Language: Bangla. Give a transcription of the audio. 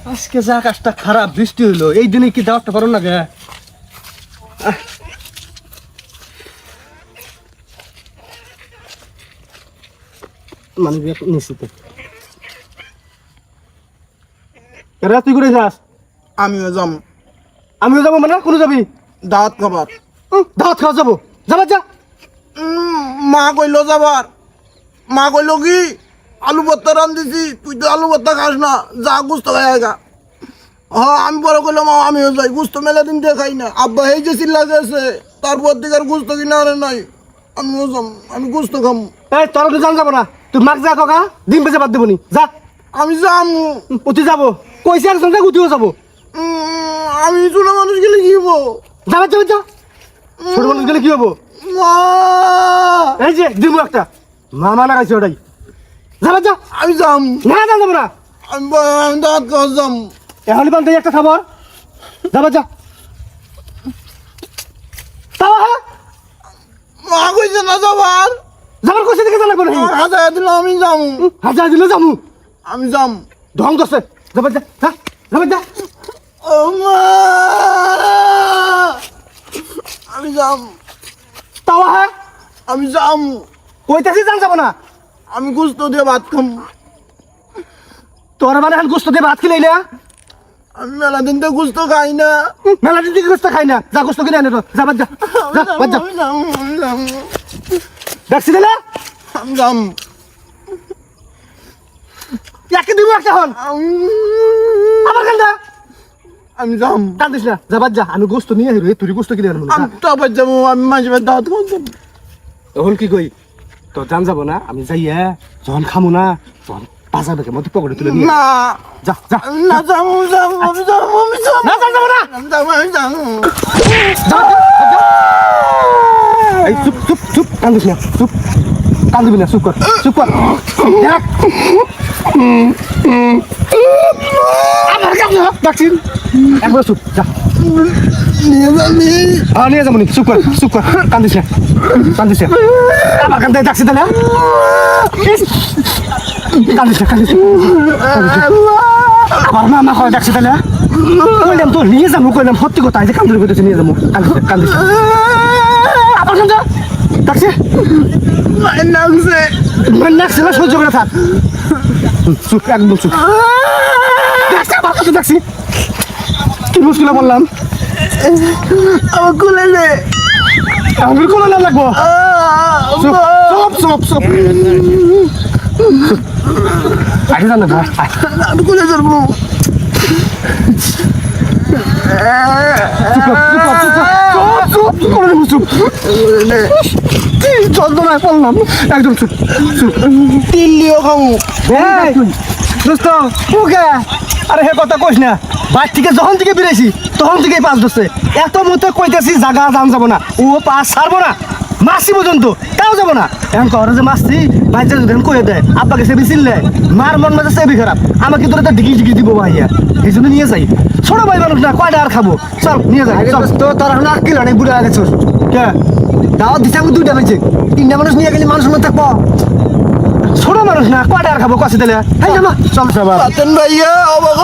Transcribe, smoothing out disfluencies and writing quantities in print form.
আজকে যা আকাশটা খারাপ, বৃষ্টি হইলো, এই দিনে কি দাওয়াতটা করো না গে? মানে নিশ্চিত তুই করে যাস? আমিও যাম। আমিও যাবো মানে কোনো যাবি? দাওয়াত খাবার। দাওয়াত খাওয়া যাবো, যাবার যা। মা কইলো যাবার, মা কইলো কি আলু ভর্তা রান্ধিছি, তুই তো আলু ভর্তা খাস না, যা গুস্ত খাই গা। হ্যাঁ আমি পরে কইলাম আমিও যাই, গুস্ত মেলা দিন দিয়ে খাই না। আব্বা এই যে চিল্লা গেছে, তারপর দিকে আর গুস্ত কিনা আরে নাই। আমিও যাম, আমি গুস্ত খাম। এই তোর তো জান যাবো না, তুই মাক যা কাকা, ডিম বেজে বাদ দেবনি, যা। আমি যাম। উঠি যাবো কইছে আর সঙ্গে উঠিও যাবো। আমি ছোট মানুষ গেলে কি হবো? যাবার যাবে যা, ছোট মানুষ গেলে কি হবো? মা এই যে দিব একটা মামা না খাইছে ওটাই, যাবার যা। আমি যাম। না যা যাবো না, আমি দাওয়াত খাওয়া যাম। এখনই বান্ধে একটা খাবার, যাবার যা। তাও হ্যাঁ মা কইছে না যাবার, যাবার কইছে দেখে জানা করে হাজার দিল আমি যাম। হাজার দিলে যাবো, আমি যাম। ঢং দছে, যাবার যা, যা যাবার যা। ও মা আমি যাম। তাও হ্যাঁ আমি যাম। কইতেছি জান যাবো না। আমি গুস্ত দিয়ে ভাত খাম। তোর মানে এখন গোস্ত দিয়ে ভাত খেলে না? আমি মেলা দিন তো গুস্ত খাই না। মেলা দিন থেকে গোস্ত খাই না, যা গোস্ত কিনে আনে তো, যাবার যা, যা বাদ যা। আমি যাম। দেখছি দিলে আমি যাম। একে দিব একটা হন আমার কান্দা। আমি যাম। কান্দিস না, যাবার যা। আমি গোস্ত নিয়ে আসি, তুই গোস্ত কিনে আনবো। আমি তো আবার যাবো, আমি মাঝে মাঝে দাওয়াত খাওয়াম। তখন কি কই তোর জান যাবো না, আমি যাইয়া যখন খামো না তখন বাজার বেগে মধ্যে পকেটে তুলে নিয়ে না যা যা। না যাম, যাম, আমি যাম, আমি যাম। না যান যাবো না, আমি যাম, আমি যাম। যা, যা। এই চুপ চুপ চুপ, কান্দিস না, চুপ, কান্দিবি না, চুপ কর, চুপ কর। দেখ আমার কাছে ডাকছিস, একবার চুপ, যা। নিয়ে যাবি? হ্যাঁ নিয়ে যাবো নি, চুপ কর, চুপ কর, কান্দিস না, কান্দিস না। আমার কান্দে ডাকছি তাহলে, কান্দিস না, কান্দিস না। আমার মামা হয় ডাকছি তাহলে, কইলাম তো নিয়ে যাবো, কইলাম সত্যি কথা, যে কান্দুরি করতেছে নিয়ে যাবো, কান্দিস না, কান্দিস না। আবার কান্দা ডাকছে, মায়ের নামছে। মানে ডাকছে না, সহ্য করে থাক। চুপ, একদম চুপ। ডাকছে, আবার কাছে ডাকছি, কি মুশকিলে বললাম। আমার কোলে নে। আমার কোনো না লাগবো, চুপ চুপ চুপ চুপ। আগে জানো ভাই, আমি কোলে ধরবো। যন্ত্রণায় পড়লাম, একদম চুপ চুপ। তিল্লিও খাবো। দোস্ত ওকে, আরে হে কথা কইস না, বাইর থেকে যখন থেকে বেরিয়েছি তখন থেকেই পাস ধরছে। এত মতো কইতেছি জাগা জান যাবো না, ও পাস ছাড়বো না, মাসি পর্যন্ত তাও যাবো না। এখন করে যে মাসি বাইরে যদি কয়ে দেয় আব্বাকে সেবি চিনলে মার মন মাঝে সেবি খারাপ, আমাকে তোর একটা ডিগি ডিগি দিব ভাইয়া, এই জন্য নিয়ে যাই। ছোট ভাই মানুষ না, কয়টা আর খাবো, চল নিয়ে যাই। তো তোর এখন আকিল অনেক বুড়া হয়ে গেছিস, কে দাওয়াত দিছে আমি দুইটা বেঁচে, তিনটা মানুষ নিয়ে গেলে মানুষ মধ্যে থাকবো। ছোট মানুষ না, কয়টা আর খাবো, কষে দিলে চল সবার ভাইয়া অবাক